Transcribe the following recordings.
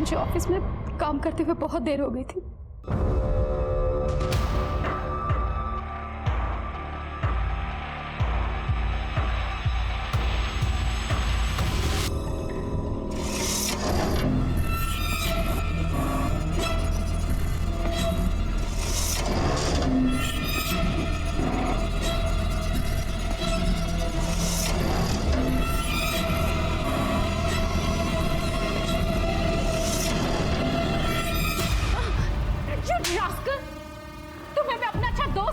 मुझे ऑफिस में काम करते हुए बहुत देर हो गई थी।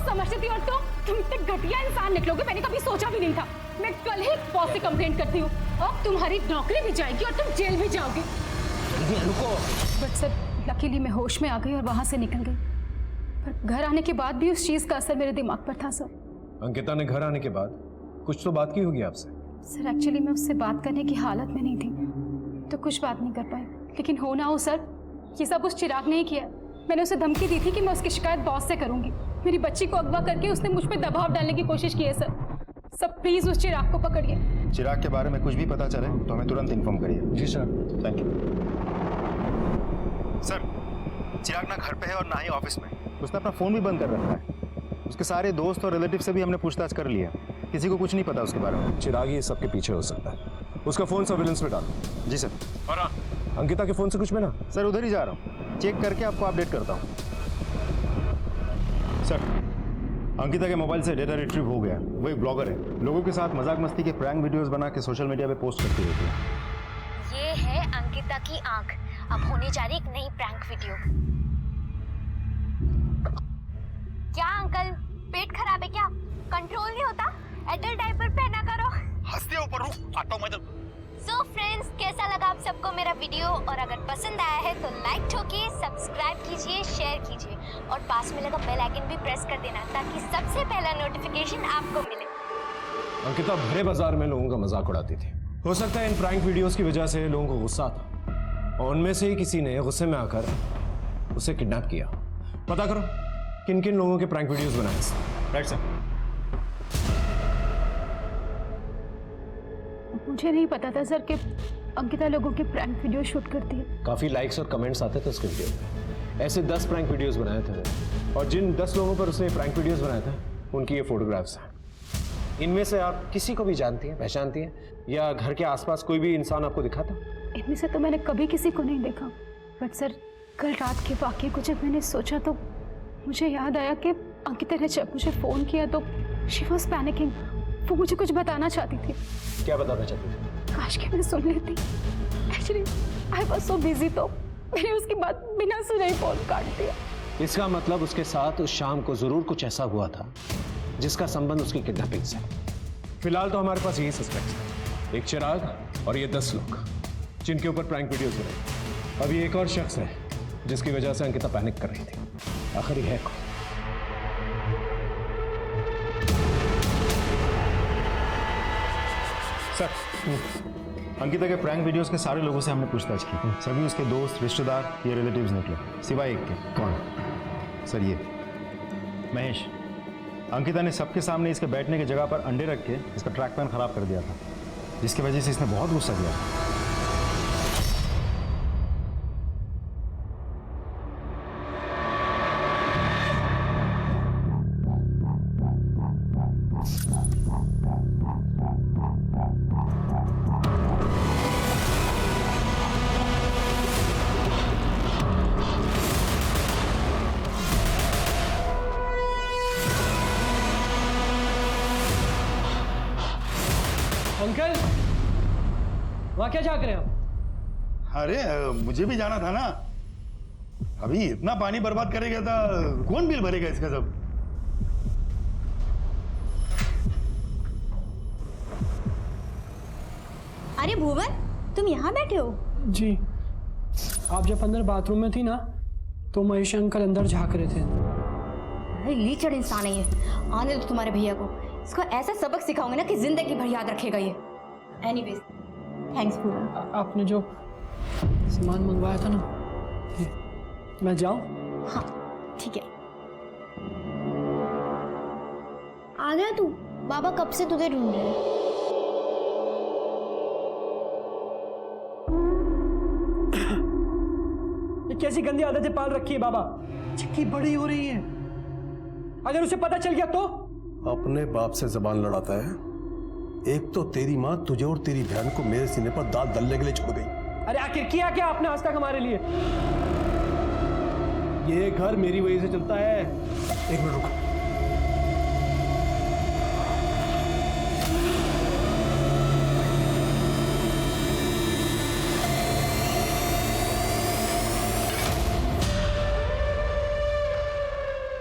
समझती थी और तुम इतने घटिया इंसान निकलोगे मैंने कभी सोचा भी नहीं था। मैं कल ही बॉस से कंप्लेंट करती हूँ। अब तुम्हारी नौकरी भी जाएगी और तुम जेल भी जाओगे। रुको। बट सर लकीली मैं होश में आ गई और वहां से निकल गई, पर घर आने के बाद भी उस चीज का असर मेरे दिमाग पर था सर। अंकिता ने घर आने के बाद कुछ तो बात की होगी आपसे? सर एक्चुअली मैं उससे बात करने की हालत में नहीं थी तो कुछ बात नहीं कर पाई, लेकिन हो ना हो सर ये सब उस चिराग ने ही किया। मैंने उसे धमकी दी थी कि मैं उसकी शिकायत बॉस से करूंगी। मेरी बच्ची को अगवा करके उसने मुझ पर दबाव डालने की कोशिश की है सर। सब प्लीज उस चिराग को पकड़िए। चिराग के बारे में कुछ भी पता चले तो हमें तुरंत इन्फॉर्म करिए। जी सर। Thank you sir. चिराग ना घर पे है और ना ही ऑफिस में। उसने अपना फोन भी बंद कर रखा है। उसके सारे दोस्त और रिलेटिव से भी हमने पूछताछ कर लिया, किसी को कुछ नहीं पता उसके बारे में। चिराग ही सबके पीछे हो सकता है। उसका फोन सर्विलेंस में डालो। जी सर। और अंकिता के फोन से कुछ मिला? सर उधर ही जा रहा हूँ, चेक करके आपको अपडेट करता हूँ। सर अंकिता के मोबाइल से डेटा रिट्रीव हो गया। वो एक ब्लॉगर है, लोगों के साथ मजाक मस्ती के प्रैंक वीडियोस बना के सोशल मीडिया पे पोस्ट करती रहती है। ये है अंकिता की आंख। अब होने जा रही एक नई प्रैंक वीडियो। क्या अंकल पेट खराब है क्या? कंट्रोल नहीं होता? एडल्ट डायपर पहना करो। हंसते ऊपर रुक आता हूं मैं। सो फ्रेंड्स कैसा लगा आप सबको मेरा वीडियो? और अगर पसंद आया है तो लाइक ठोकिए, सब्सक्राइब कीजिए, शेयर कीजिए और पास में लगा बेल आइकन भी प्रेस कर देना ताकि सबसे पहला नोटिफिकेशन आपको मिले। अंकिता भरे बाजार में लोगों का मजाक उड़ाती थी। हो सकता है इन प्रैंक वीडियोस की वजह से लोगों को गुस्सा आता और उनमें से ही किसी ने गुस्से में आकर उसे किडनैप किया। पता करो किन किन लोगों के प्रैंक वीडियोस बनाए। Right sir. मुझे नहीं पता था सर कि अंकिता लोगों के प्रैंक वीडियो शूट करती है। काफी लाइक्स और कमेंट्स आते थे उसके वीडियो में। ऐसे 10 प्रैंक वीडियोस बनाए थे और जिन 10 लोगों पर उसने प्रैंक वीडियोस बनाए थे उनकी ये फोटोग्राफ्स हैं। इनमें से आप किसी को भी जानती हैं, पहचानती हैं या घर के आसपास कोई भी इंसान आपको दिखा था? इनमें से तो मैंने कभी किसी को नहीं देखा, बट सर कल रात के वाकये को जब मैंने सोचा तो मुझे याद आया कि अंकिता ने जब मुझे फोन किया तो शी वॉज पैनिकिंग। वो मुझे कुछ बताना चाहती थी। क्या बताना चाहती थी? काश कि मैं सुन लेती। Actually I was so busy तो मैंने उसकी बात बिना सुने ही फोन काट दिया। इसका मतलब उसके साथ उस शाम को जरूर कुछ ऐसा हुआ था जिसका संबंध उसकी किडनैपिंग से। फिलहाल तो हमारे पास यही सस्पेक्ट है, एक चिराग और ये 10 लोग जिनके ऊपर प्रैंक वीडियोस बने। अभी एक और शख्स है जिसकी वजह से अंकिता पैनिक कर रही थी। आखिर है कौन? सर अंकिता के प्रैंक वीडियोस के सारे लोगों से हमने पूछताछ की। सभी उसके दोस्त, रिश्तेदार या रिलेटिव्स निकले सिवाय एक के। कौन? सर ये महेश। अंकिता ने सबके सामने इसके बैठने की जगह पर अंडे रख के इसका ट्रैक पैन खराब कर दिया था, जिसकी वजह से इसने बहुत गुस्सा किया। अंकल वहां क्या झांक रहे हैं आप? अरे मुझे भी जाना था ना। अभी इतना पानी बर्बाद करेगा तो कौन बिल भरेगा इसका सब? अरे भुवन तुम यहाँ बैठे हो? जी आप जब अंदर बाथरूम में थी ना तो महेश अंकल अंदर झांक रहे थे। अरे लीचड़ इंसान है ये। आने दो तुम्हारे भैया को, इसको ऐसा सबक सिखाऊंगे ना कि जिंदगी भर याद रखेगा ये। एनीवेज थैंक्स भुवन। आपने जो सामान मंगवाया था ना, ये मैं जाऊं? हाँ ठीक है। आ गया तू? बाबा कब से तुझे ढूंढ रहे हैं। कैसी गंदी आदतें पाल रखी है बाबा। चिक्की बड़ी हो रही है। अगर उसे पता चल गया तो? अपने बाप से जबान लड़ाता है। एक तो तेरी माँ तुझे और तेरी बहन को मेरे सीने पर दाल दलने के लिए छोड़ गई। अरे आखिर किया क्या आपने आज तक हमारे लिए? ये घर मेरी वजह से चलता है। एक मिनट रुक।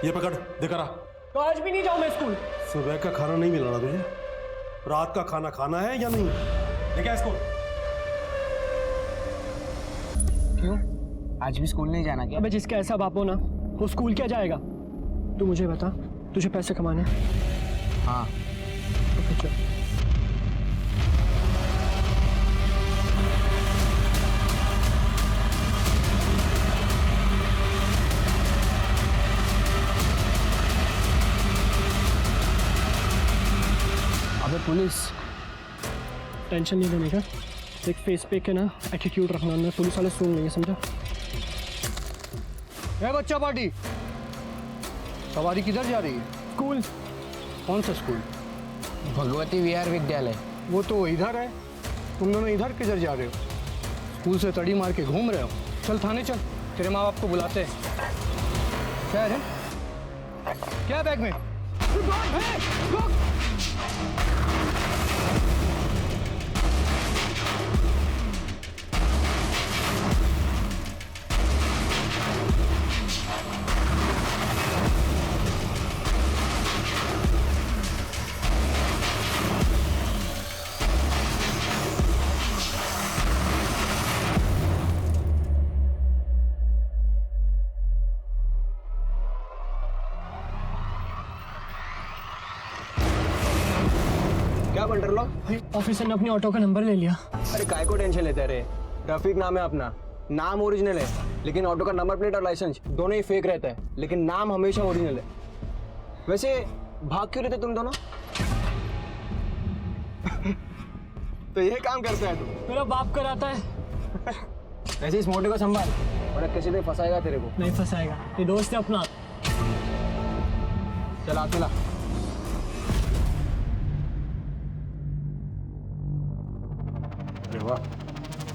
ये पकड़, दिखा रहा। तो आज भी नहीं जाऊं मैं स्कूल? सुबह का खाना नहीं मिला ना तुझे? रात का खाना खाना है या नहीं? देखा इसको? क्यों? आज भी स्कूल नहीं जाना क्या? अबे जिसका ऐसा बाप हो ना, वो स्कूल क्या जाएगा? तू मुझे बता, तुझे पैसे कमाने हैं? हाँ। तो चल। अबे पुलिस। टेंशन नहीं लेने का, एक फेस पे के ना एटीट्यूड रखना, ना पुलिस वाले सुन लेंगे, समझा? ए बच्चा पार्टी, सवारी किधर जा रही है? स्कूल। कौन सा स्कूल? भगवती विहार विद्यालय। वो तो इधर है, तुम दोनों इधर किधर जा रहे हो? स्कूल से तड़ी मार के घूम रहे हो? चल थाने चल, तेरे माँ बाप को बुलाते हैं। क्या है? क्या बैग में? क्या बंटर लो? ऑफिसर ने अपनी ऑटो का नंबर ले लिया। अरे काय को टेंशन लेते रहे? रफीक नाम है अपना, नाम ओरिजिनल है, लेकिन ऑटो का नंबर प्लेट और लाइसेंस दोनों ही फेक रहता है, लेकिन नाम हमेशा ओरिजिनल है। वैसे भाग क्यों रहे थे तुम दोनों? तो ये काम करता है तू? मेरा बाप कराता है। वैसे इस मोटे को संभाल, और किसी दिन फंसाएगा तेरे को। नहीं फंसाएगा, ये दोस्त है अपना। चल आ चला। अरे वाह,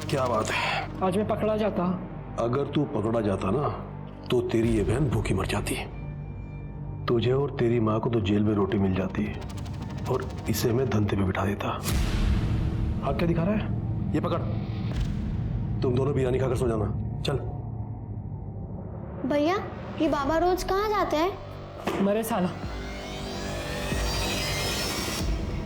क्या बात है। आज मैं पकड़ा जाता। अगर तू पकड़ा जाता ना तो तेरी ये बहन भूखी मर जाती। तुझे और तेरी माँ को तो जेल में रोटी मिल जाती और इसे मैं धंधे पे बिठा देता। हाथ क्या दिखा रहा है? ये पकड़, तुम दोनों बिरयानी खाकर सो जाना। चल। भैया, ये बाबा रोज कहाँ जाते हैं? मरे साला।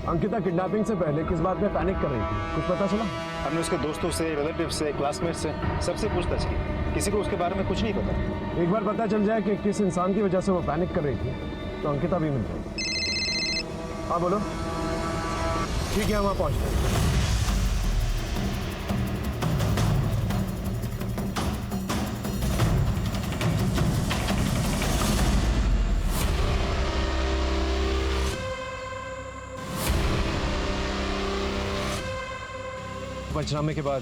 अंकिता किडनैपिंग से पहले किस बात में पैनिक कर रही थी, कुछ पता चला? हमने उसके दोस्तों से, रिलेटिव से, क्लासमेट से सबसे पूछताछ की, किसी को उसके बारे में कुछ नहीं पता। एक बार पता चल जाए कि किस इंसान की वजह से वो पैनिक कर रही थी तो अंकिता भी मिल जाएगी। हाँ बोलो। ठीक है, हम वहाँ पहुँचते हैं। पंचनामे के बाद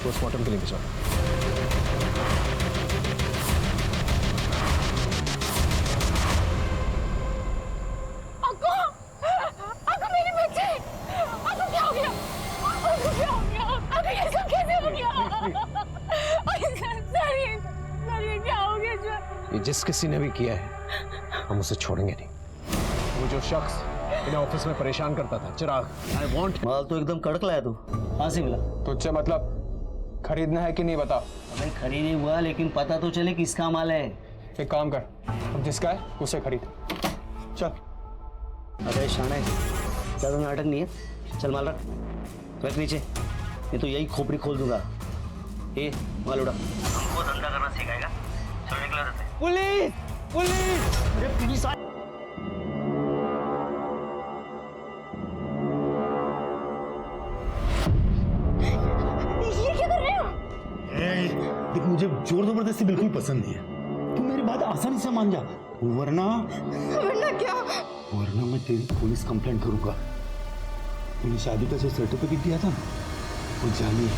पोस्टमार्टम के लिए भिजवा। अक्को मेरे बच्चे, अक्को क्या हो गया? अक्को क्या हो गया? अक्को ये सब कैसे हो गया? सर ये क्या हो गया सर? ये जिस किसी ने भी किया है हम उसे छोड़ेंगे नहीं। वो जो शख्स इन्हें ऑफिस में परेशान करता था, चिराग। I want. माल तो एकदम कड़क लाया तू, कहाँ से मिला? तुझसे मतलब खरीदना है कि नहीं बता। अबे खरीद नहीं हुआ, लेकिन पता तो चले किसका माल है। एक काम कर, अब जिसका है उसे खरीद। चल। अबे शाने, ज़्यादा नाटक नहीं है, चल माल रख नीचे, नहीं तो यही खोपड़ी खोल दूंगा। ए माल उड़ा। हमको धंधा करना सिखाएगा, चल निकला रहते। पुलिस! पुलिस! अरे पुलिस! देख, मुझे जोर जबरदस्ती बिल्कुल पसंद नहीं है। तू मेरी बात आसानी से मान जा, वरना क्या? वरना मैं तेरी पुलिस कंप्लेंट करूंगा। तूने शादी का जो सर्टिफिकेट दिया था ना, वो जाली है।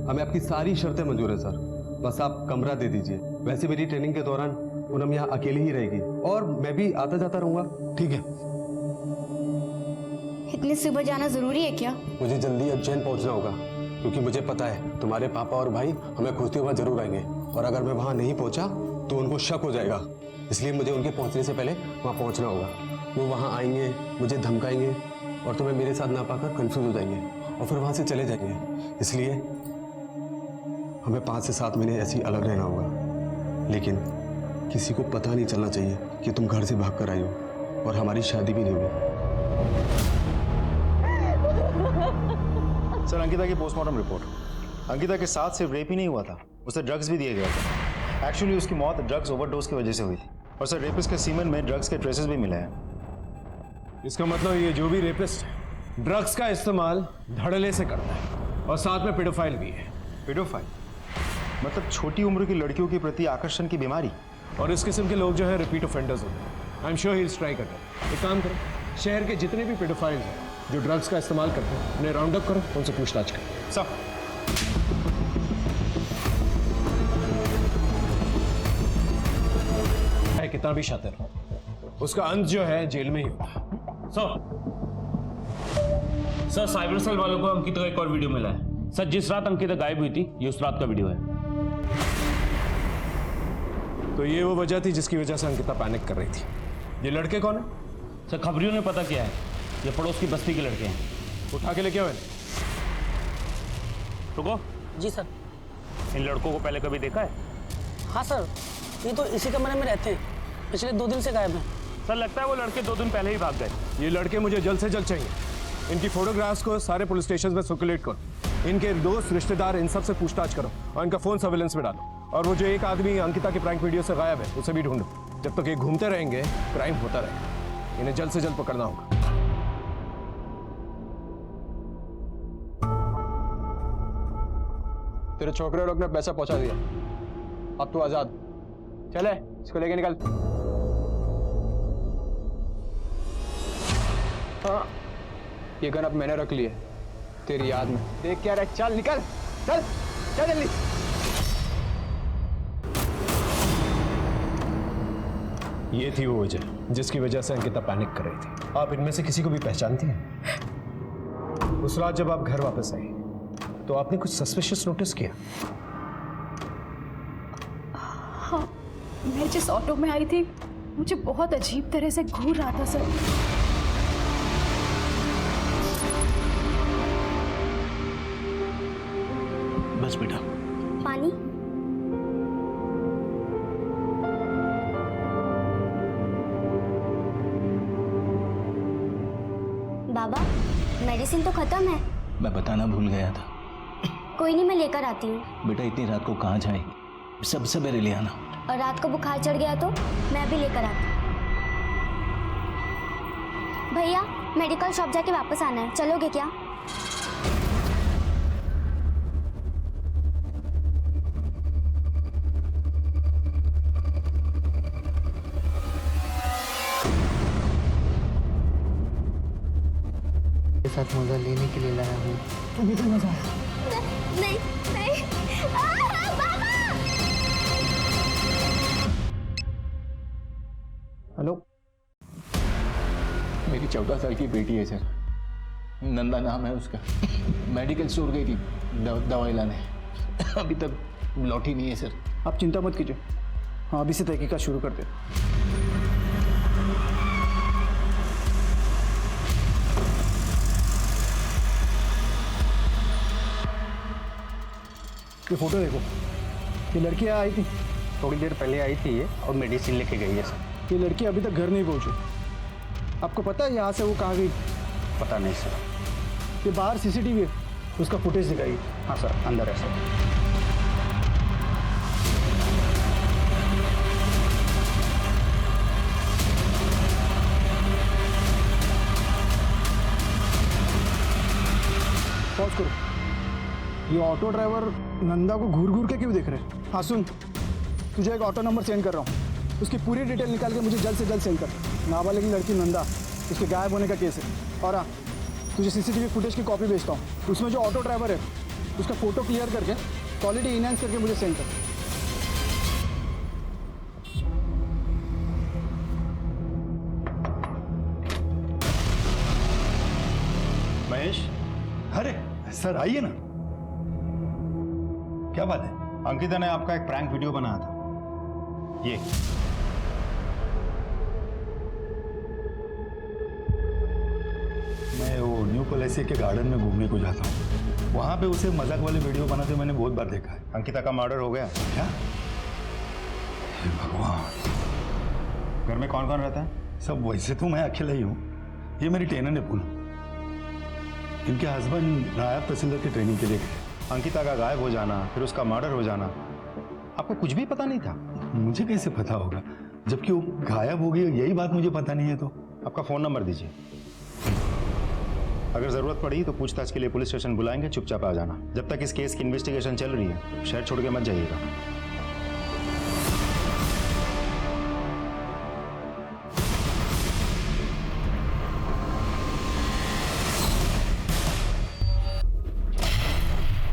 हमें आपकी सारी शर्तें मंजूर है सर, बस आप कमरा दे दीजिए। वैसे मेरी ट्रेनिंग के दौरान पूनम यहाँ अकेली ही रहेगी और मैं भी आता जाता रहूँगा। ठीक है। इतनी सुबह जाना जरूरी है क्या? मुझे जल्दी उज्जैन पहुँचना होगा क्योंकि मुझे पता है तुम्हारे पापा और भाई हमें खोजते हुए जरूर आएंगे और अगर मैं वहाँ नहीं पहुँचा तो उनको शक हो जाएगा, इसलिए मुझे उनके पहुँचने से पहले वहाँ पहुँचना होगा। वो वहाँ आएंगे, मुझे धमकाएंगे और तुम्हें मेरे साथ ना पाकर कंफ्यूज हो जाएंगे और फिर वहाँ से चले जाएंगे। इसलिए हमें 5 से 7 महीने ऐसे ही अलग रहना होगा, लेकिन किसी को पता नहीं चलना चाहिए कि तुम घर से भाग कर आई हो और हमारी शादी भी नहीं हुई। सर, अंकिता की पोस्टमार्टम रिपोर्ट। अंकिता के साथ सिर्फ रेप ही नहीं हुआ था, उसे ड्रग्स भी दिए गया था। एक्चुअली उसकी मौत ड्रग्स ओवरडोज की वजह से हुई थी और सर रेपिस्ट के सीमेन में ड्रग्स के ट्रेसेस भी मिले हैं। इसका मतलब ये जो भी रेपिस्ट है ड्रग्स का इस्तेमाल धड़ल्ले से करता है और साथ में पेडोफाइल भी है। पेडोफाइल मतलब छोटी उम्र की लड़कियों के प्रति आकर्षण की बीमारी। और इस किस्म के लोग जो है रिपीट ऑफेंडर्स होते हैं। I am sure he is try करता है। एक काम करो, शहर के जितने भी पेडोफाइल्स हैं जो ड्रग्स का इस्तेमाल करते हैं उन्हें राउंड अप करो, उनसे पूछताछ करो। सर, कितना भी शातिर हो, उसका अंत जो है जेल में ही होगा। सर साइबर सेल वालों को अंकिता का एक और वीडियो मिला है। सर जिस रात अंकिता गायब हुई थी ये उस रात का वीडियो है। तो ये वो वजह थी जिसकी वजह से अंकिता पैनिक कर रही थी। ये लड़के कौन है? सर खबरियों ने पता किया है, ये पड़ोस की बस्ती के लड़के हैं। उठा के लेके आए। रुको। जी सर। इन लड़कों को पहले कभी देखा है? हाँ सर, ये तो इसी कमरे में रहते हैं, पिछले 2 दिन से गायब हैं। सर लगता है वो लड़के 2 दिन पहले ही भाग गए। ये लड़के मुझे जल्द से जल्द चाहिए। इनकी फोटोग्राफ्स को सारे पुलिस स्टेशन में सर्कुलेट करो, इनके दोस्त रिश्तेदार इन सब से पूछताछ करो और इनका फोन सर्विलेंस में डालो। और वो जो एक आदमी अंकिता की प्रैंक वीडियो से गायब है उसे भी ढूंढो। जब तक ये घूमते रहेंगे क्राइम होता रहेगा। इन्हें जल्द से जल्द पकड़ना होगा। तेरे छोकरे लोग ने पैसा पहुंचा दिया, अब तू आजाद। चले इसको लेके निकल। हाँ, ये गन अब मैंने रख ली है तेरी याद में। देख क्या रहा, चल निकल, चल चल जल्दी। ये थी वो वजह जिसकी वजह से अंकिता पैनिक कर रही थी। आप इनमें से किसी को भी पहचानती हैं? उस रात जब आप घर वापस आई तो आपने कुछ सस्पिशियस नोटिस किया? हाँ, मैं जिस ऑटो में आई थी मुझे बहुत अजीब तरह से घूर रहा था सर। बस बेटा। पानी? बाबा, मेडिसिन तो खत्म है। मैं बताना भूल गया था। कोई नहीं, मैं लेकर आती हूँ। बेटा इतनी रात को कहाँ जाएगी, सब सवेरे ले आना। और रात को बुखार चढ़ गया तो मैं भी लेकर आती हूँ। भैया, मेडिकल शॉप जाके वापस आना है, चलोगे क्या? साथ मजा लेने के लिए लाया हूँ। तुम्हें तो मजा आया? नहीं नहीं। बाबा! हेलो, मेरी 14 साल की बेटी है सर, नंदा नाम है उसका। मेडिकल स्टोर गई थी दवाई लाने, अभी तक लौटी नहीं है सर। आप चिंता मत कीजिए, हाँ अभी से तहकीकात शुरू कर दे। ये फोटो देखो, ये लड़की आई थी थोड़ी देर पहले आई थी ये और मेडिसिन लेके गई है सर। ये लड़की अभी तक घर नहीं पहुंची। आपको पता है यहाँ से वो कहाँ गई? पता नहीं सर। ये बाहर सीसीटीवी है, उसका फुटेज दिखाइए। हाँ सर, अंदर है सर। पॉज करो। ये ऑटो ड्राइवर नंदा को घूर घूर के क्यों देख रहे हैं? हाँ सुन, तुझे एक ऑटो नंबर सेंड कर रहा हूँ, उसकी पूरी डिटेल निकाल के मुझे जल्द से जल्द सेंड कर। नाबालिग की लड़की नंदा, उसके गायब होने का केस है। और हाँ, तुझे सीसीटीवी फुटेज की कॉपी भेजता हूँ, उसमें जो ऑटो ड्राइवर है उसका फोटो क्लियर करके क्वालिटी इनहेंस करके मुझे सेंड कर। महेश, अरे सर आइए ना, क्या बात है? अंकिता ने आपका एक प्रैंक वीडियो बनाया था, ये। मैं वो न्यू पलेसी के गार्डन में घूमने को जाता हूँ, वहां पे उसे मजाक वाले वीडियो बनाते मैंने बहुत बार देखा है। अंकिता का मर्डर हो गया क्या? हे भगवान। घर में कौन कौन रहता है? सब वैसे तो मैं अकेला ही हूँ, ये मेरी टेनर ने पूछा। इनके हस्बैंड नायब तहसीलदार की ट्रेनिंग के लिए गए। अंकिता का गायब हो जाना, फिर उसका मर्डर हो जाना, आपको कुछ भी पता नहीं था? मुझे कैसे पता होगा, जबकि वो गायब हो गई, यही बात मुझे पता नहीं है। तो आपका फोन नंबर दीजिए, अगर जरूरत पड़ी तो पूछताछ के लिए पुलिस स्टेशन बुलाएंगे, चुपचाप आ जाना। जब तक इस केस की इन्वेस्टिगेशन चल रही है, शहर छोड़ के मत जाइएगा।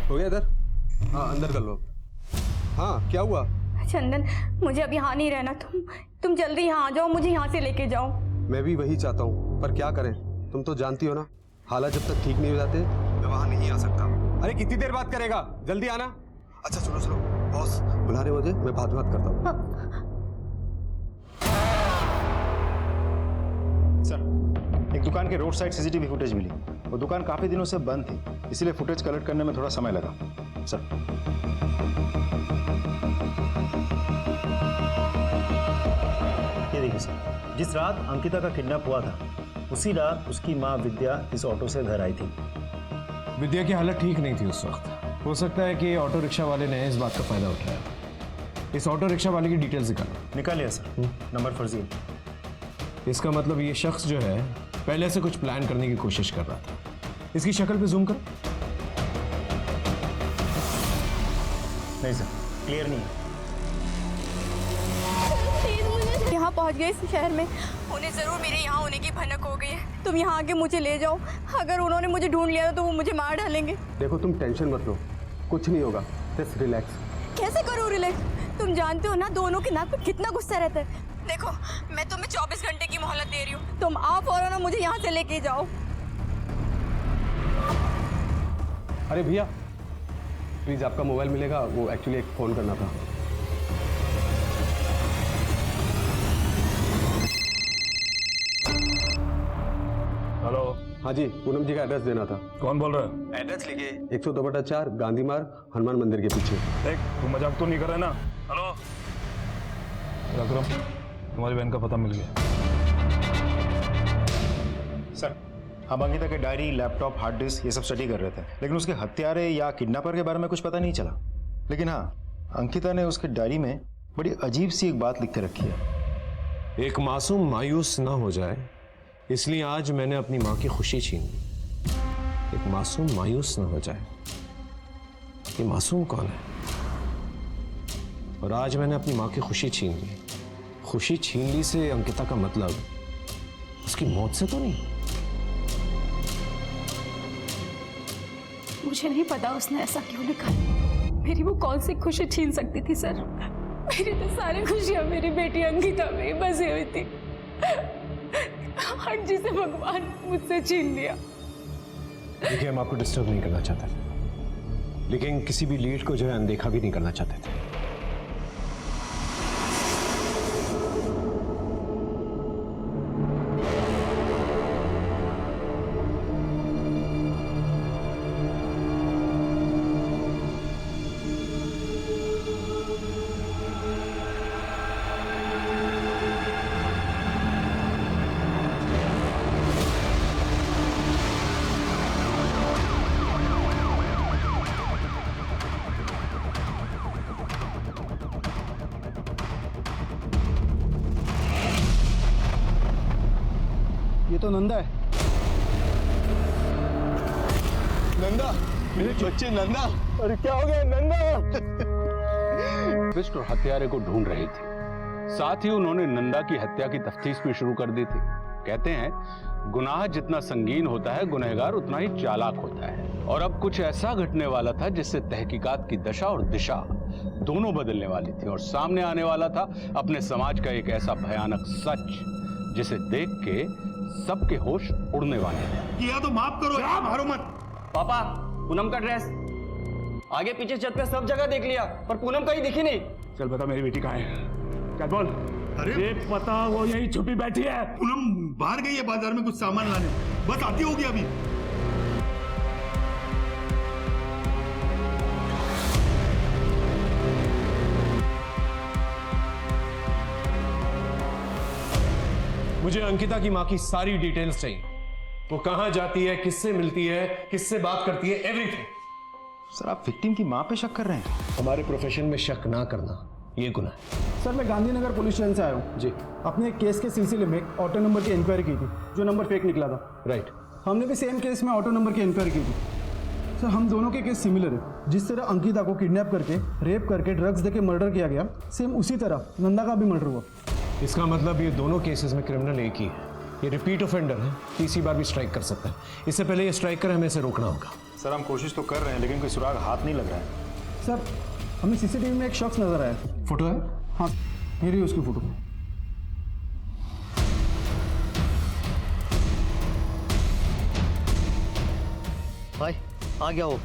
हो गया इधर? हाँ अंदर कर लो। हाँ क्या हुआ? चंदन, मुझे अब यहाँ नहीं रहना, तुम जल्दी यहाँ आ जाओ, मुझे यहाँ से लेके जाओ। मैं भी वही चाहता हूँ, पर क्या करें, तुम तो जानती हो ना, हालात जब तक ठीक नहीं हो जाते मैं वहाँ नहीं आ सकता। अरे कितनी देर बात करेगा, जल्दी आना। अच्छा सुनो सुनो, बॉस बुला रहे मुझे, मैं बात करता हूँ। हाँ। सर, एक दुकान के रोड साइड सीसीटीवी फुटेज मिली। वो दुकान काफी दिनों से बंद थी, इसीलिए फुटेज कलेक्ट करने में थोड़ा समय लगा। सर, ये देखिए सर, जिस रात अंकिता का किडनैप हुआ था, उसी रात उसकी माँ विद्या इस ऑटो से घर आई थी। विद्या की हालत ठीक नहीं थी उस वक्त। हो सकता है कि ऑटो रिक्शा वाले ने इस बात का फायदा उठाया। इस ऑटो रिक्शा वाले की डिटेल्स निकालिए सर, नंबर फर्जी है। इसका मतलब ये शख्स जो है पहले से कुछ प्लान करने की कोशिश कर रहा था। इसकी शक्ल पे जूम कर। नहीं सर, क्लियर नहीं है। यहाँ पहुँच गए इस शहर में, उन्हें जरूर मेरे यहाँ होने की भनक हो गई है। तुम यहाँ आके मुझे ले जाओ, अगर उन्होंने मुझे ढूंढ लिया तो वो मुझे मार डालेंगे। देखो तुम टेंशन मत लो, कुछ नहीं होगा, जस्ट रिलैक्स। कैसे करूँ रिलैक्स? तुम जानते हो ना दोनों के नाक पे कितना गुस्सा रहता है। देखो मैं तुम्हें 24 घंटे की मोहलत दे रही हूँ, तुम आओ फौरन, मुझे यहाँ से लेके जाओ। अरे भैया प्लीज आपका मोबाइल मिलेगा, वो एक्चुअली एक फोन करना था। हेलो। हाँ जी, पूनम जी का एड्रेस देना था। कौन बोल रहा है? एड्रेस लिखिए, 102/4 गांधी मार्ग, हनुमान मंदिर के पीछे। देख तू मजाक तो नहीं कर रहा है ना? हेलो रकरम, तुम्हारी बहन का पता मिल गया। सर, हम अंकिता के डायरी, लैपटॉप, हार्ड डिस्क ये सब स्टडी कर रहे थे, लेकिन उसके हत्यारे या किडनैपर के बारे में कुछ पता नहीं चला। लेकिन हाँ, अंकिता ने उसके डायरी में बड़ी अजीब सी एक बात लिख के रखी है। एक मासूम मायूस ना हो जाए, इसलिए आज मैंने अपनी माँ की खुशी छीन ली। एक मासूम मायूस ना हो जाए, ये मासूम कौन है? और आज मैंने अपनी माँ की खुशी छीन ली। खुशी छीन ली से अंकिता का मतलब उसकी मौत से तो नहीं? मुझे नहीं पता उसने ऐसा क्यों लिखा। मेरी वो कौन सी खुशी छीन सकती थी सर? मेरी तो सारी खुशियां मेरी बेटी अंकिता में ही बसी हुई थी। आज जिसे भगवान मुझसे छीन लिया। देखिए, हम आपको डिस्टर्ब नहीं करना चाहते थे, लेकिन किसी भी लीड को जो है अनदेखा भी नहीं करना चाहते थे। ये तो नंदा है। नंदा, मेरे बच्चे नंदा। अरे क्या हो गया नंदा? विष्णु हत्यारे को ढूंढ रही थी, साथ ही उन्होंने नंदा की हत्या की तफ्तीश भी शुरू कर दी थी। कहते हैं गुनाह जितना संगीन होता है, गुनहगार उतना ही चालाक होता है। और अब कुछ ऐसा घटने वाला था जिससे तहकीकात की दशा और दिशा दोनों बदलने वाली थी, और सामने आने वाला था अपने समाज का एक ऐसा भयानक सच जिसे देख के सबके होश उड़ने वाले थे। किया तो माफ करो, मारो मत। पापा, पूनम का ड्रेस आगे पीछे छत पे सब जगह देख लिया, पर पूनम कहीं दिखी नहीं। चल बता मेरी बेटी कहाँ है, क्या बोल। अरे ये पता वो यही छुपी बैठी है। पूनम बाहर गई है बाजार में कुछ सामान लाने, बस आती होगी अभी। मुझे अंकिता की माँ की सारी डिटेल्स चाहिए। वो कहाँ जाती है, किससे मिलती है, किससे बात करती है, एवरीथिंग। सर आप विक्टिम की माँ पे शक कर रहे हैं? हमारे प्रोफेशन में शक ना करना ये गुनाह है। सर मैं गांधीनगर पुलिस स्टेशन से आया हूँ जी। अपने एक केस के सिलसिले में ऑटो नंबर की इंक्वायरी की थी, जो नंबर फेक निकला था। राइट। हमने भी सेम केस में ऑटो नंबर की इंक्वायरी की थी। सर हम दोनों के केस सिमिलर है। जिस तरह अंकिता को किडनैप करके, रेप करके, ड्रग्स देके मर्डर किया गया, सेम उसी तरह नंदा का भी मर्डर हुआ। इसका मतलब ये दोनों केसेस में क्रिमिनल एक ही है। ये रिपीट ऑफेंडर है, तीसरी बार भी स्ट्राइक कर सकता है। इससे पहले ये स्ट्राइक कर हमें इसे रोकना होगा। सर हम कोशिश तो कर रहे हैं लेकिन कोई सुराग हाथ नहीं लग रहा है। सर हमें सीसीटीवी में एक शख्स नजर आया। फोटो है? हाँ ये रही उसकी फोटो। भाई आ गया वो।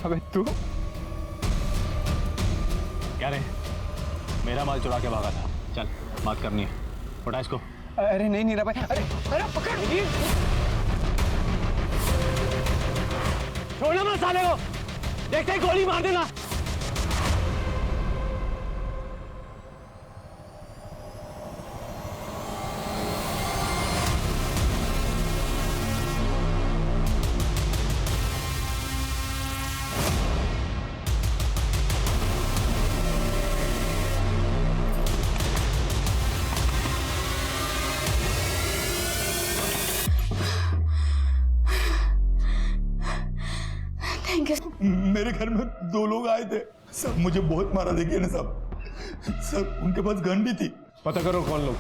अबे तू क्या रे, मेरा माल चुरा के भागा था। चल बात करनी है, उठा इसको। अरे नहीं नीरा भाई, अरे अरे पकड़, छोड़ना मत साले को, देखते ही गोली मार देना। मेरे घर में 2 लोग आए थे, सब मुझे बहुत मारा, देखिए ना सब उनके पास गन भी थी। पता करो कौन लोग,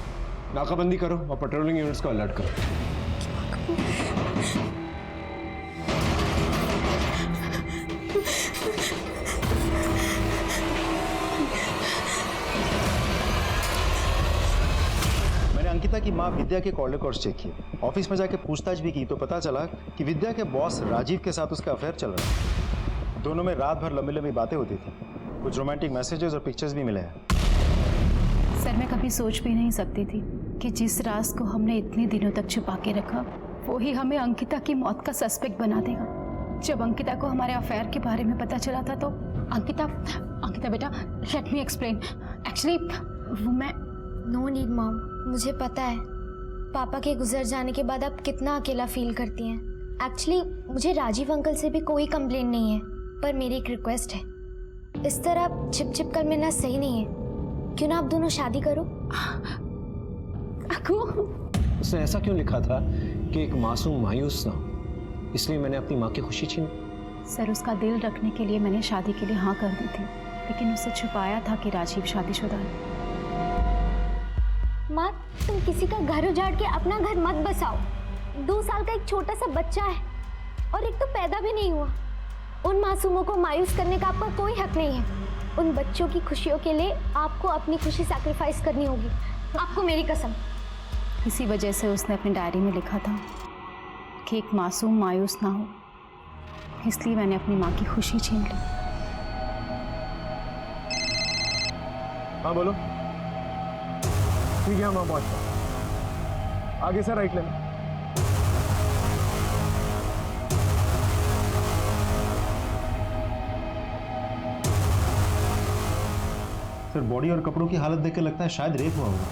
नाकाबंदी करो और पेट्रोलिंग यूनिट्स को अलर्ट करो। मैंने अंकिता की माँ विद्या के कॉल रिकॉर्ड्स चेक किए, ऑफिस में जाके पूछताछ भी की तो पता चला कि विद्या के बॉस राजीव के साथ उसका अफेयर चल रहा है। दोनों में रात भर लंबी लंबी बातें होती थी, कुछ रोमांटिक मैसेजेस और पिक्चर्स भी मिले हैं। सर मैं कभी सोच भी नहीं सकती थी कि जिस राज को हमने इतने दिनों तक छुपा के रखा वो ही हमें अंकिता की मौत का सस्पेक्ट बना देगा। जब अंकिता को हमारे अफेयर के बारे में पता चला था तो अंकिता बेटा लेट मी एक्सप्लेन। एक्चुअली वो मैं नो नीड मॉम, मुझे पता है पापा के गुजर जाने के बाद आप कितना अकेला फील करती हैं। एक्चुअली मुझे राजीव अंकल से भी कोई कंप्लेंट नहीं है, पर मेरी एक रिक्वेस्ट है, इस तरह छिप कर मिलना सही नहीं है। क्यों ना आप दोनों शादी करो। उसने ऐसा क्यों लिखा था कि एक मासूम मायूस ना हो, इसलिए मैंने अपनी माँ की खुशी छीनी। सर उसका दिल रखने के लिए मैंने शादी के लिए हाँ कर दी थी, लेकिन उससे छुपाया था कि राजीव शादीशुदा है। माँ तुम किसी का घर उजाड़ के अपना घर मत बसाओ। 2 साल का एक छोटा सा बच्चा है और एक तो पैदा भी नहीं हुआ। उन मासूमों को मायूस करने का आपका कोई हक नहीं है। उन बच्चों की खुशियों के लिए आपको अपनी खुशी सैक्रिफाइस करनी होगी, आपको मेरी कसम। इसी वजह से उसने अपनी डायरी में लिखा था कि एक मासूम मायूस ना हो, इसलिए मैंने अपनी माँ की खुशी छीन ली। हाँ बोलो। ठीक है हम पहुँचते हैं, आगे से राइट लेना। सर बॉडी और कपड़ों की हालत देख के लगता है शायद रेप हुआ होगा।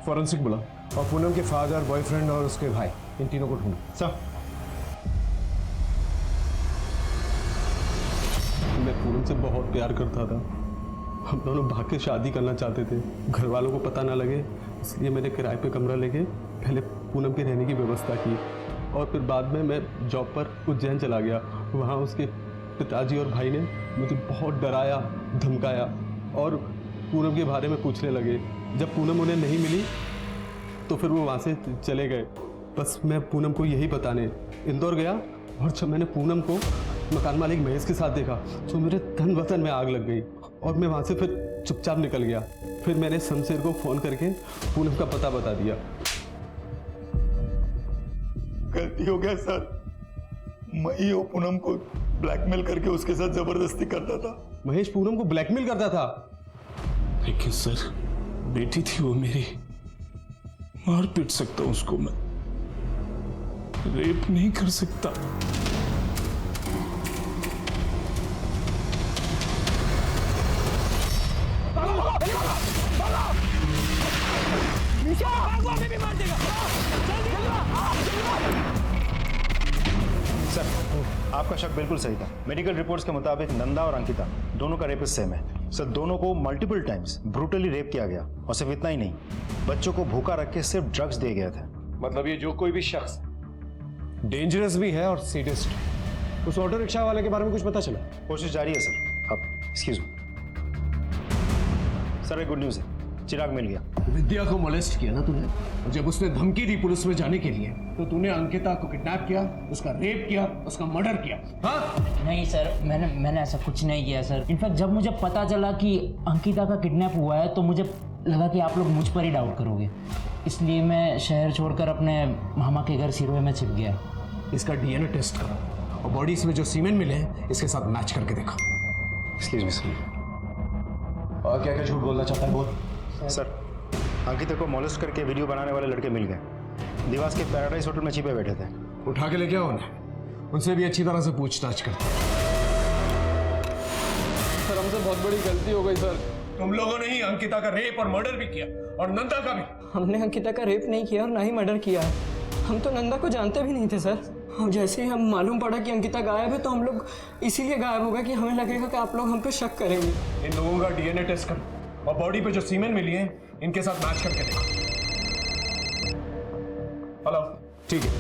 फॉरेंसिक बुला और पूनम के फादर, बॉयफ्रेंड और उसके भाई, इन तीनों को ढूंढो। सर मैं पूनम से बहुत प्यार करता था। हम दोनों भाग के शादी करना चाहते थे, घर वालों को पता ना लगे, इसलिए मैंने किराए पे कमरा लेके पहले पूनम के रहने की व्यवस्था की और फिर बाद में मैं जॉब पर उज्जैन चला गया। वहाँ उसके पिताजी और भाई ने मुझे बहुत डराया, धमकाया और पूनम के बारे में पूछने लगे। जब पूनम उन्हें नहीं मिली तो फिर वो वहाँ से चले गए। बस मैं पूनम को यही बताने इंदौर गया, और जब मैंने पूनम को मकान मालिक महेश के साथ देखा तो मेरे तन वतन में आग लग गई, और मैं वहाँ से फिर चुपचाप निकल गया। फिर मैंने शमशेर को फ़ोन करके पूनम का पता बता दिया। गलती हो गया सर, मैं ही वो पूनम को ब्लैकमेल करके उसके साथ जबरदस्ती करता था। महेश पूनम को ब्लैकमेल करता था? लेकिन सर, बेटी थी वो मेरी, मार पीट सकता हूं उसको मैं, रेप नहीं कर सकता। सर, आपका शक बिल्कुल सही था। मेडिकल रिपोर्ट्स के मुताबिक नंदा और अंकिता दोनों का रेप सेम है। सर, दोनों को मल्टीपल टाइम्स ब्रूटली रेप किया गया, और सिर्फ इतना ही नहीं, बच्चों को भूखा रख के सिर्फ ड्रग्स दिए गए थे। मतलब ये जो कोई भी शख्स डेंजरस भी है और सीरियस। उस ऑटो रिक्शा वाले के बारे में कुछ पता चला? कोशिश जारी है सर। अब एक्सक्यूज मी सर, एक गुड न्यूज़ है, चिराग मिल गया। विद्या को मोलेस्ट किया ना तूने, और जब उसने धमकी दी पुलिस में जाने के लिए तो तूने अंकिता को किडनैप किया, उसका रेप किया, उसका मर्डर किया। हाँ? नहीं सर, मैंने ऐसा कुछ नहीं किया सर। इनफैक्ट जब मुझे पता चला कि अंकिता का किडनैप हुआ है तो मुझे लगा कि आप लोग मुझ पर ही डाउट करोगे, इसलिए मैं शहर छोड़कर अपने मामा के घर सिरोहे में छिप गया। इसका डीएनए टेस्ट करो, और बॉडीज में जो सीमेंट मिले हैं इसके साथ मैच करके देखो। Excuse me sir. और क्या क्या झूठ बोलना चाहता है बोल। सर, अंकिता को मोलेस्ट करके वीडियो बनाने वाले लड़के मिल गए। दिवास के पैराडाइज होटल में छिपे बैठे थे। उठा के लेके आओ उन्हें, उनसे भी अच्छी तरह से पूछताछ कर। सर, हमसे बहुत बड़ी गलती हो गई सर। तुम लोगों ने ही अंकिता का रेप और मर्डर भी किया, और नंदा का भी। हमने अंकिता का रेप नहीं किया और ना ही मर्डर किया। हम तो नंदा को जानते भी नहीं थे सर। और जैसे ही हम मालूम पड़ा कि अंकिता गायब है तो हम लोग इसीलिए गायब हो गए कि हमें लगेगा कि आप लोग हम पे शक करेंगे। इन लोगों का डीएनए टेस्ट करो, और बॉडी पे जो सीमेंट मिली है इनके साथ मैच करके देखो। हेलो, ठीक है,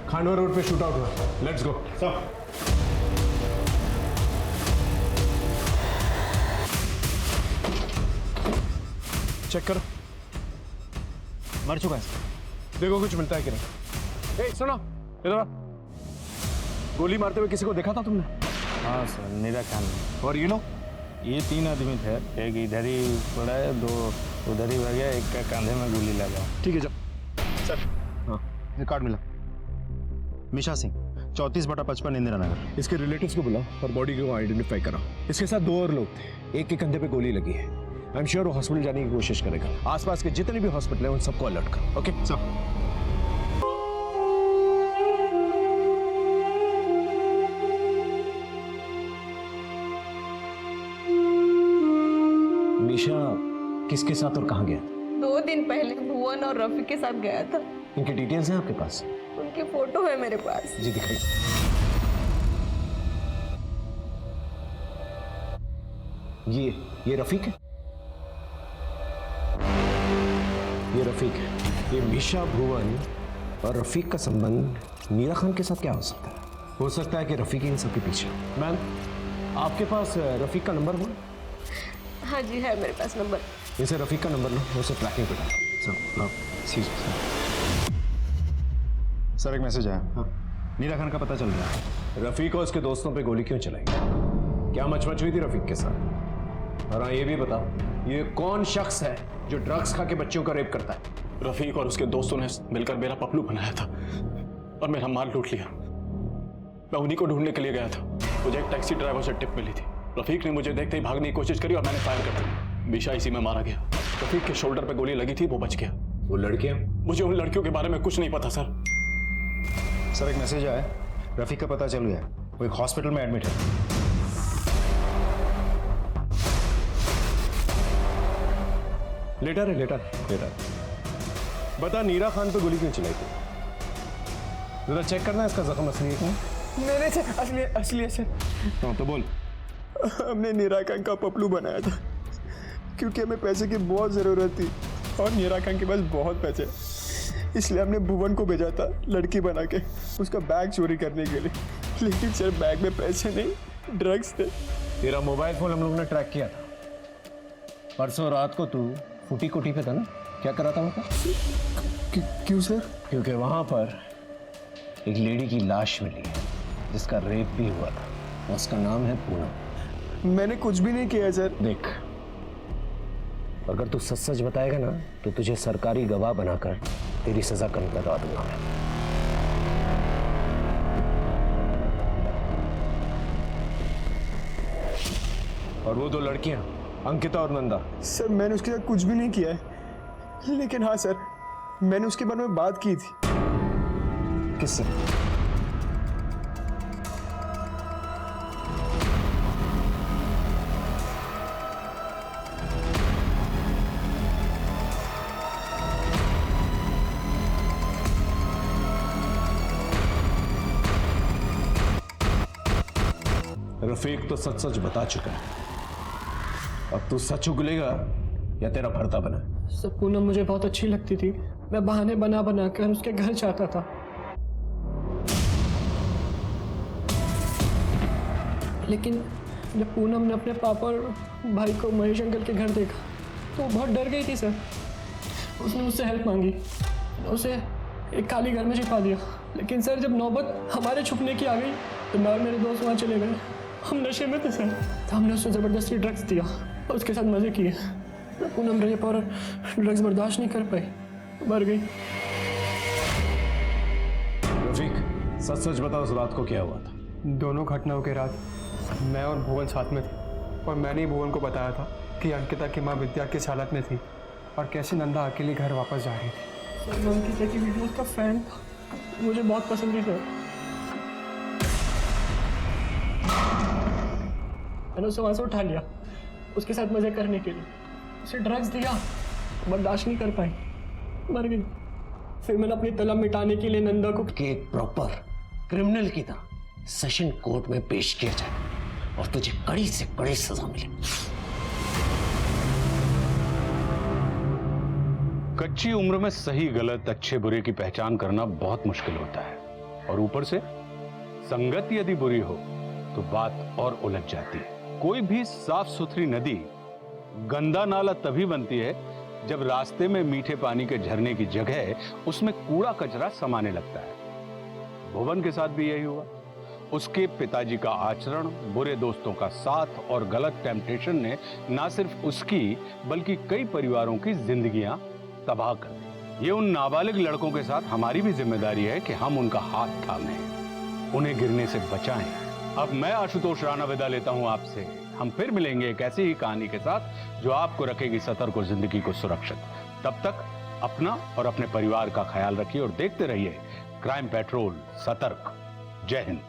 खांडवा रोड पे शूट आउट हुआ, लेट्स गो। चेक करो, मर चुका है। देखो कुछ मिलता है कि नहीं। ए, सुनो इधर आओ। गोली मारते हुए किसी को देखा था तुमने? हाँ सर, नीरा खान। और ये लोग? ये 3 आदमी थे, एक इधर ही पड़ा है, 2 उधर ही भाग गया, एक का कंधे में गोली लगा। ठीक है, जब सर, हाँ, ये कार्ड मिला। मिशा सिंह, 34/55 इंदिरा नगर। इसके रिलेटिव्स को बुलाओ और बॉडी को आइडेंटिफाई कराओ। इसके साथ 2 और लोग थे, एक के कंधे पे गोली लगी है। आई एम श्योर वो हॉस्पिटल जाने की कोशिश करेगा। आसपास के जितने भी हॉस्पिटल हैं उन सबको अलर्ट करो। ओके सब। मीशा किसके साथ और कहाँ गया? 2 दिन पहले भुवन और रफी के साथ गया था। इनकी डिटेल्स हैं आपके पास? उनकी फोटो है मेरे पास। जी दिखाइए। ये रफीक है? ये रफीक है। ये मीशा, भुवन और रफीक का संबंध मीरा खान के साथ क्या हो सकता है? हो सकता है कि रफीक इन सबके पीछे। मैम, आपके पास रफीक का नंबर हो? हाँ जी, है मेरे पास नंबर। इसे रफीक का नंबर लो, उसे ट्रैकिंग पे डालो। सर, एक मैसेज आया। हाँ। नीरा खान का पता चल गया। रफीक और उसके दोस्तों पे गोली क्यों चलाई? क्या मचमच हुई थी रफीक के साथ? और हाँ, ये भी बताओ, ये कौन शख्स है जो ड्रग्स खा के बच्चों का रेप करता है? रफीक और उसके दोस्तों ने मिलकर मेरा पपलू बनाया था और मेरा माल लूट लिया। मैं उन्हीं को ढूंढने के लिए गया था। मुझे एक टैक्सी ड्राइवर से टिप मिली थी। रफीक ने मुझे देखते ही भागने की कोशिश करी और मैंने फायर कर दिया। मीशा इसी में मारा गया। रफीक के शोल्डर पे गोली लगी थी, वो बच गया। वो लड़कियां? मुझे उन लड़कियों के बारे में कुछ नहीं पता सर। सर, एक मैसेज आया, रफीक का पता चल गया, वो एक हॉस्पिटल में एडमिट है। लेटर है, लेटर। बता, नीरा खान पे गोली क्यों चलाई थी? जरा चेक करना इसका जख्म असली है। मेरे से असली है सर। हाँ तो बोल। हमने नीरा खान का पपलू बनाया था क्योंकि हमें पैसे की बहुत ज़रूरत थी और नीरा खान के पास बहुत पैसे, इसलिए हमने भुवन को भेजा था लड़की बना के उसका बैग चोरी करने के लिए। लेकिन सर, बैग में पैसे नहीं, ड्रग्स थे। तेरा मोबाइल फोन हम लोग ने ट्रैक किया था। परसों रात को तू फूटी कोठी पे था ना, क्या करा था वहां पर? क्यों सर? क्योंकि वहां पर एक लेडी की लाश मिली है जिसका रेप भी हुआ था, उसका नाम है पूनम। मैंने कुछ भी नहीं किया सर। देख, अगर तू सच सच बताएगा ना तो तुझे सरकारी गवाह बनाकर तेरी सजा कम करवा दूंगा मैं। और वो दो लड़कियां, अंकिता और नंदा। सर मैंने उसके साथ कुछ भी नहीं किया है, लेकिन हाँ सर, मैंने उसके बारे में बात की थी। किससे? रफीक तो सच सच बता चुका है, अब तू सच उगलेगा या तेरा भरता बना। सर पूनम मुझे बहुत अच्छी लगती थी, मैं बहाने बना बना कर उसके घर जाता था, लेकिन जब पूनम ने अपने पापा और भाई को महेश अंकल के घर देखा तो वो बहुत डर गई थी सर। उसने मुझसे हेल्प मांगी, उसे एक खाली घर में छिपा दिया, लेकिन सर जब नौबत हमारे छुपने की आ गई तो मैं और मेरे दोस्त वहाँ चले गए। हम नशे में थे सर, तो हमने उसे ज़बरदस्ती ड्रग्स दिया और उसके साथ मज़े किए। पूनम रेप और ड्रग्स बर्दाश्त नहीं कर पाई, मर गई। रफीक सच सच बता, उस रात को क्या हुआ था? दोनों घटनाओं के रात मैं और भुवन साथ में थे, और मैंने ही भुवन को बताया था कि अंकिता की माँ विद्या किस हालत में थी और कैसे नंदा अकेली घर वापस जा रही थी। मैं अंकिता की वीडियोस का फैन था, मुझे बहुत पसंद थी सर। मैंने उसे वहाँ से उठा लिया उसके साथ मजे करने के लिए, उसे ड्रग्स दिया, बर्दाश्त नहीं कर पाई, मर गई। फिर मैंने अपनी तलब मिटाने के लिए नंदा को एक प्रॉपर क्रिमिनल की तरह सेशन कोर्ट में पेश किया जाए और तुझे कड़ी से कड़ी सजा मिले। कच्ची उम्र में सही गलत, अच्छे बुरे की पहचान करना बहुत मुश्किल होता है, और ऊपर से संगत यदि बुरी हो तो बात और उलझ जाती है। कोई भी साफ सुथरी नदी गंदा नाला तभी बनती है जब रास्ते में मीठे पानी के झरने की जगह उसमें कूड़ा कचरा समाने लगता है। भुवन के साथ भी यही हुआ। उसके पिताजी का आचरण, बुरे दोस्तों का साथ और गलत टेम्पटेशन ने ना सिर्फ उसकी बल्कि कई परिवारों की जिंदगियां तबाह कर दी। ये उन नाबालिग लड़कों के साथ हमारी भी जिम्मेदारी है कि हम उनका हाथ थामें, उन्हें गिरने से बचाएं। अब मैं आशुतोष राणा विदा लेता हूं आपसे। हम फिर मिलेंगे एक ऐसी ही कहानी के साथ जो आपको रखेगी सतर्क और जिंदगी को सुरक्षित। तब तक अपना और अपने परिवार का ख्याल रखिए और देखते रहिए क्राइम पेट्रोल सतर्क। जय हिंद।